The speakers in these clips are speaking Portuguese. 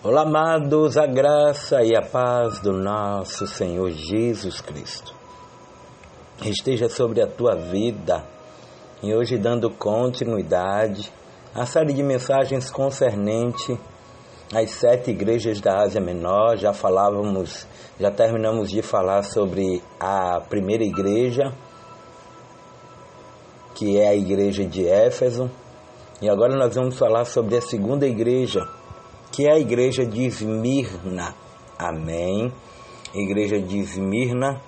Olá, amados, a graça e a paz do nosso Senhor Jesus Cristo esteja sobre a tua vida. E hoje, dando continuidade à série de mensagens concernente às 7 igrejas da Ásia Menor. Já terminamos de falar sobre a primeira igreja, que é a igreja de Éfeso, e agora nós vamos falar sobre a segunda igreja, que é a igreja de Esmirna. Amém? Igreja de Esmirna.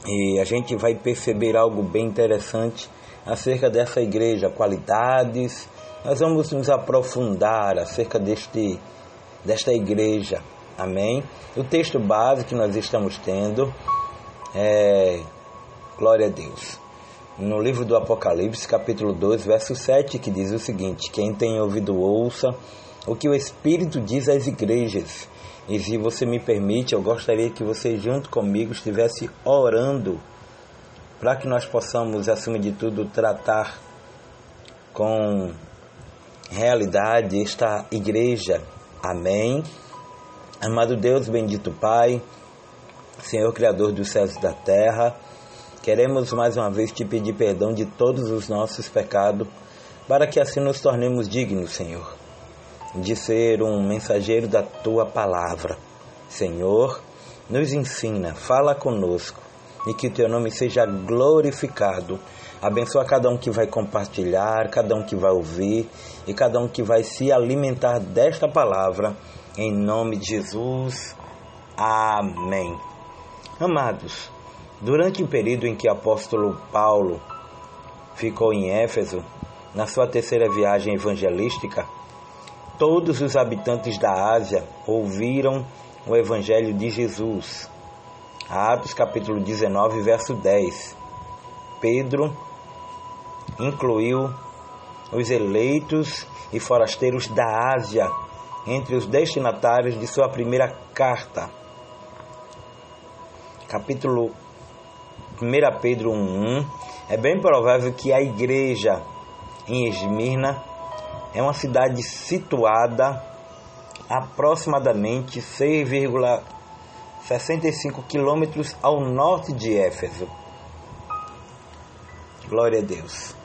E a gente vai perceber algo bem interessante acerca dessa igreja, qualidades. Nós vamos nos aprofundar acerca desta igreja. Amém? O texto base que nós estamos tendo é, glória a Deus, no livro do Apocalipse, capítulo 2, verso 7, que diz o seguinte: quem tem ouvido, ouça o que o Espírito diz às igrejas. E se você me permite, eu gostaria que você junto comigo estivesse orando para que nós possamos, acima de tudo, tratar com realidade esta igreja. Amém? Amado Deus, bendito Pai, Senhor Criador dos céus e da terra, queremos mais uma vez te pedir perdão de todos os nossos pecados, para que assim nos tornemos dignos, Senhor, de ser um mensageiro da Tua palavra. Senhor, nos ensina, fala conosco, e que o Teu nome seja glorificado. Abençoa cada um que vai compartilhar, cada um que vai ouvir, e cada um que vai se alimentar desta palavra, em nome de Jesus. Amém. Amados, durante o período em que o apóstolo Paulo ficou em Éfeso, na sua terceira viagem evangelística, todos os habitantes da Ásia ouviram o Evangelho de Jesus. Atos capítulo 19, verso 10. Pedro incluiu os eleitos e forasteiros da Ásia entre os destinatários de sua primeira carta. Capítulo 1 Pedro 1:1. É bem provável que a igreja em Esmirna é uma cidade situada aproximadamente 6,65 quilômetros ao norte de Éfeso. Glória a Deus.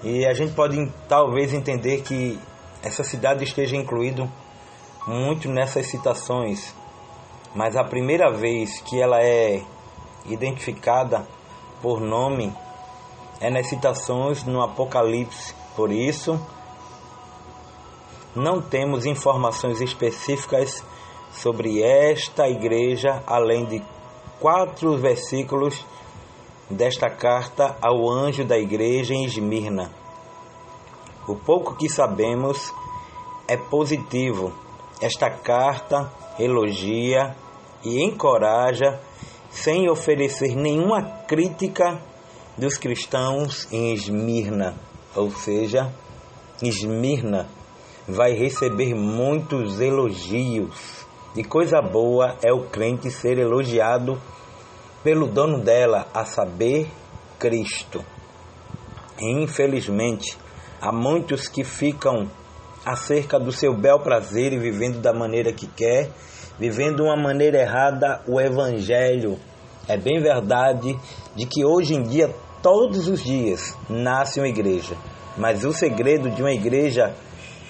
E a gente pode talvez entender que essa cidade esteja incluído muito nessas citações, mas a primeira vez que ela é identificada por nome é nas citações no Apocalipse. Por isso, não temos informações específicas sobre esta igreja, além de 4 versículos desta carta ao anjo da igreja em Esmirna. O pouco que sabemos é positivo. Esta carta elogia e encoraja, sem oferecer nenhuma crítica dos cristãos em Esmirna. Ou seja, Esmirna vai receber muitos elogios. E coisa boa é o crente ser elogiado pelo dono dela, a saber, Cristo. E, infelizmente, há muitos que ficam acerca do seu bel prazer e vivendo da maneira que quer, vivendo uma maneira errada o Evangelho. É bem verdade de que hoje em dia, todos os dias, nasce uma igreja. Mas o segredo de uma igreja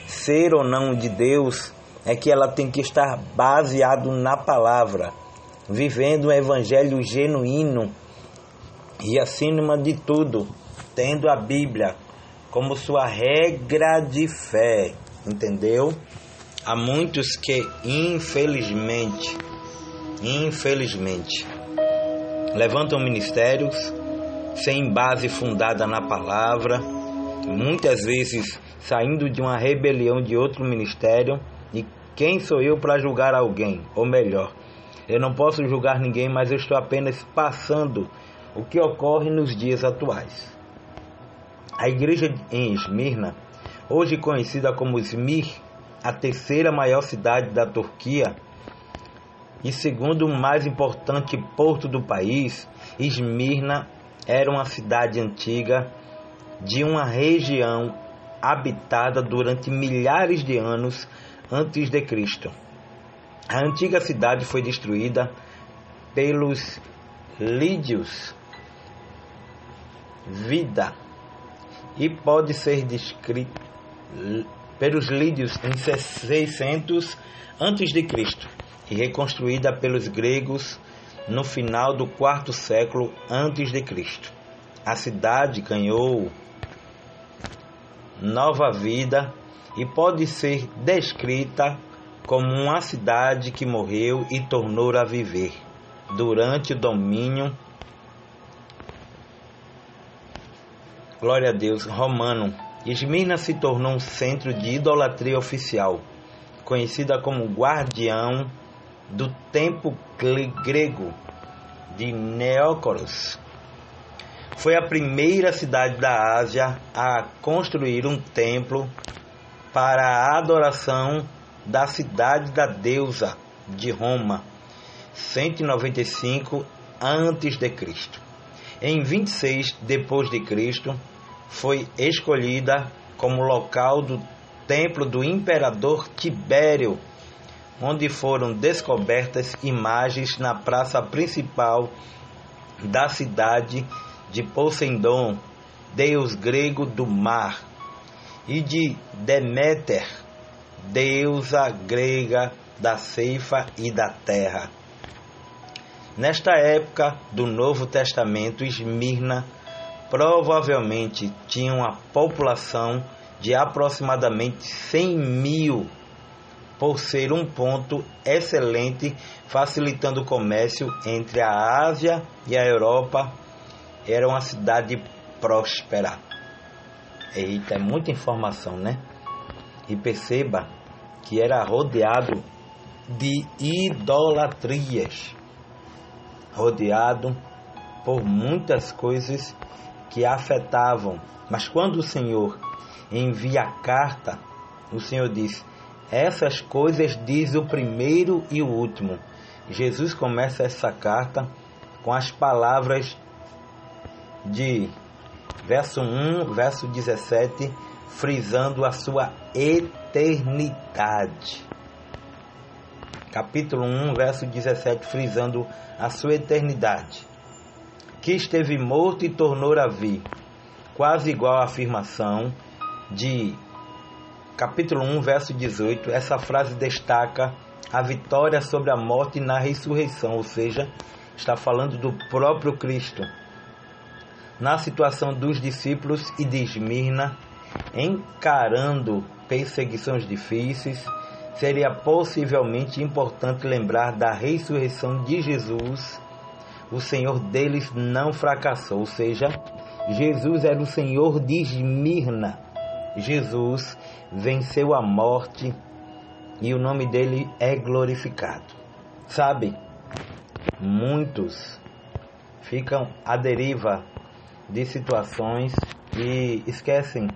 ser ou não de Deus é que ela tem que estar baseado na palavra, vivendo um evangelho genuíno e, acima de tudo, tendo a Bíblia como sua regra de fé. Entendeu? Há muitos que infelizmente levantam ministérios sem base fundada na palavra, muitas vezes saindo de uma rebelião de outro ministério. E quem sou eu para julgar alguém? Ou melhor, eu não posso julgar ninguém, mas eu estou apenas passando o que ocorre nos dias atuais. A igreja em Esmirna, hoje conhecida como Izmir, a terceira maior cidade da Turquia e segundo o mais importante porto do país, Esmirna era uma cidade antiga de uma região habitada durante milhares de anos a.C. A antiga cidade foi destruída pelos lídios e pode ser descrita pelos lídios em 600 a.C. e reconstruída pelos gregos no final do quarto século a.C. A cidade ganhou nova vida e pode ser descrita como uma cidade que morreu e tornou a viver durante o domínio, glória a Deus, romano. Esmirna se tornou um centro de idolatria oficial, conhecida como guardião do templo grego de Neócoros. Foi a primeira cidade da Ásia a construir um templo para a adoração da cidade da deusa de Roma, 195 a.C. Em 26 d.C., foi escolhida como local do templo do imperador Tibério, onde foram descobertas imagens na praça principal da cidade de Poseidon, deus grego do mar, e de Deméter, deusa grega da ceifa e da terra. Nesta época do Novo Testamento, Esmirna provavelmente tinha uma população de aproximadamente 100 mil, por ser um ponto excelente, facilitando o comércio entre a Ásia e a Europa. Era uma cidade próspera. Eita, é muita informação, né? E perceba que era rodeado de idolatrias, rodeado por muitas coisas que afetavam. Mas quando o Senhor envia a carta, o Senhor diz: essas coisas diz o primeiro e o último. Jesus começa essa carta com as palavras de verso 1, verso 17, frisando a sua eternidade. Capítulo 1, verso 17, frisando a sua eternidade. Que esteve morto e tornou a vir. Quase igual à afirmação de capítulo 1, verso 18. Essa frase destaca a vitória sobre a morte na ressurreição, ou seja, está falando do próprio Cristo. Na situação dos discípulos e de Esmirna, encarando perseguições difíceis, seria possivelmente importante lembrar da ressurreição de Jesus. O Senhor deles não fracassou, ou seja, Jesus era o Senhor de Esmirna. Jesus venceu a morte e o nome dele é glorificado. Sabe, muitos ficam à deriva de situações e esquecem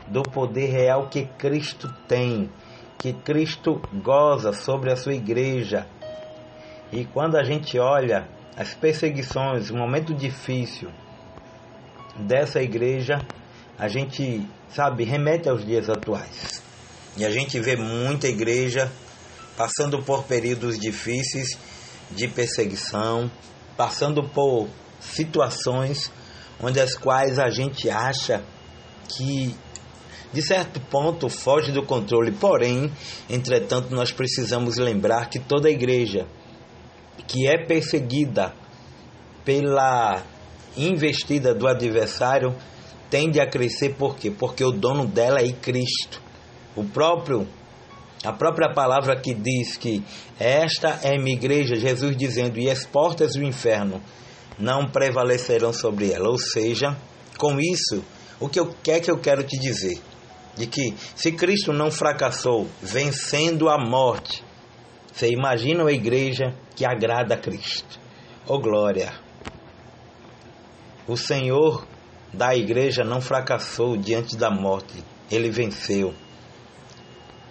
do poder real que Cristo tem, que Cristo goza sobre a sua igreja. E quando a gente olha as perseguições, o momento difícil dessa igreja, a gente, sabe, remete aos dias atuais. E a gente vê muita igreja passando por períodos difíceis de perseguição, passando por situações onde as quais a gente acha que, de certo ponto, foge do controle. Porém, entretanto, nós precisamos lembrar que toda igreja que é perseguida pela investida do adversário tende a crescer. Por quê? Porque o dono dela é Cristo. A própria palavra que diz que esta é minha igreja, Jesus dizendo, e as portas do inferno não prevalecerão sobre ela. Ou seja, com isso, o que eu quero te dizer? De que se Cristo não fracassou vencendo a morte, você imagina uma igreja que agrada a Cristo. Oh glória! O Senhor da igreja não fracassou diante da morte, ele venceu.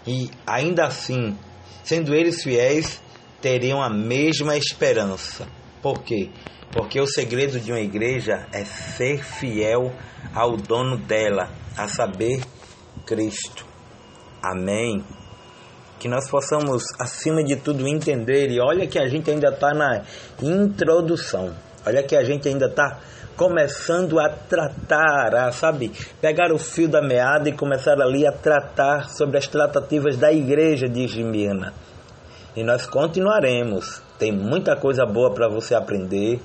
E ainda assim, sendo eles fiéis, teriam a mesma esperança. Por quê? Porque o segredo de uma igreja é ser fiel ao dono dela, a saber, Cristo. Amém? que nós possamos, acima de tudo, entender. E olha que a gente ainda está na introdução, olha que a gente ainda está começando a tratar, pegar o fio da meada e começar ali a tratar sobre as tratativas da igreja de Esmirna. E nós continuaremos, tem muita coisa boa para você aprender,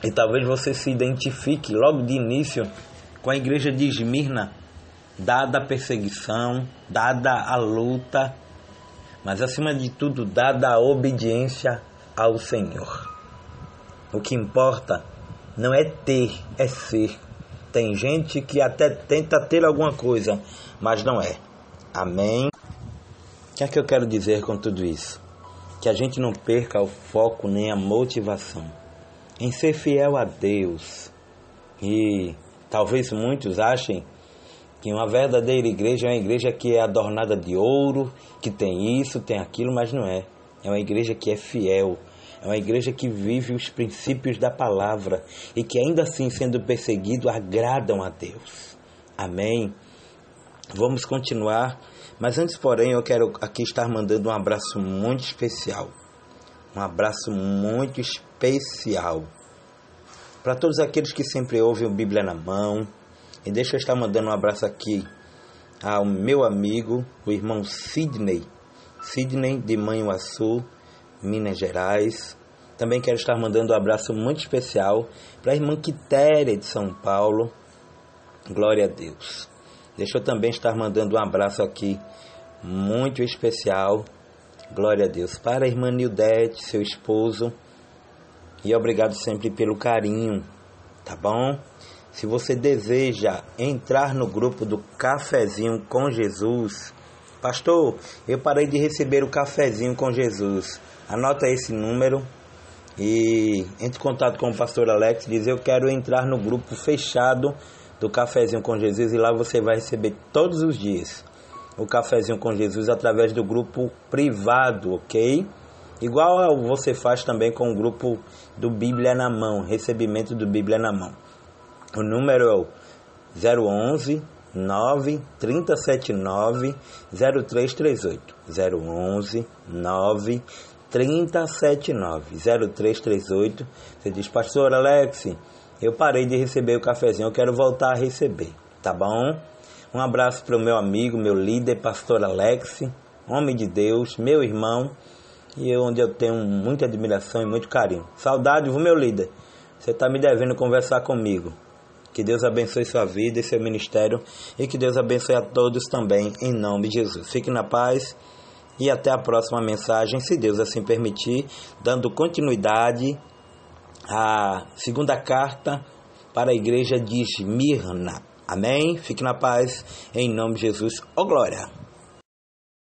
e talvez você se identifique logo de início com a igreja de Esmirna, dada a perseguição, dada a luta, mas acima de tudo, dada a obediência ao Senhor. O que importa não é ter, é ser. Tem gente que até tenta ter alguma coisa, mas não é. Amém? O que é que eu quero dizer com tudo isso? Que a gente não perca o foco nem a motivação em ser fiel a Deus. E talvez muitos achem que uma verdadeira igreja é uma igreja que é adornada de ouro, que tem isso, tem aquilo, mas não é. É uma igreja que é fiel, é uma igreja que vive os princípios da palavra e que ainda assim, sendo perseguido, agradam a Deus. Amém? Vamos continuar, mas antes, porém, eu quero aqui estar mandando um abraço muito especial. Um abraço muito especial para todos aqueles que sempre ouvem o Bíblia na Mão. E deixa eu estar mandando um abraço aqui ao meu amigo, o irmão Sidney de Manhuaçu, Minas Gerais. Também quero estar mandando um abraço muito especial para a irmã Quitéria de São Paulo. Glória a Deus. Deixa eu também estar mandando um abraço aqui muito especial, glória a Deus, para a irmã Nildete, seu esposo. E obrigado sempre pelo carinho, tá bom? Se você deseja entrar no grupo do Cafezinho com Jesus, pastor, eu parei de receber o Cafezinho com Jesus. Anota esse número e entre em contato com o pastor Alex, diz: eu quero entrar no grupo fechado do Cafezinho com Jesus, e lá você vai receber todos os dias o Cafezinho com Jesus através do grupo privado, ok? Igual você faz também com o grupo do Bíblia na Mão, recebimento do Bíblia na Mão. O número é o 011 9 3079 0338. 011 9 3079 0338. Você diz: pastor Alex, eu parei de receber o cafezinho, eu quero voltar a receber, tá bom? Um abraço para o meu amigo, meu líder, pastor Alex, homem de Deus, meu irmão, e onde eu tenho muita admiração e muito carinho. Saudade, meu líder, você está me devendo conversar comigo. Que Deus abençoe sua vida e seu ministério, e que Deus abençoe a todos também, em nome de Jesus. Fique na paz e até a próxima mensagem, se Deus assim permitir, dando continuidade à segunda carta para a igreja de Esmirna. Amém? Fique na paz, em nome de Jesus. Ó glória!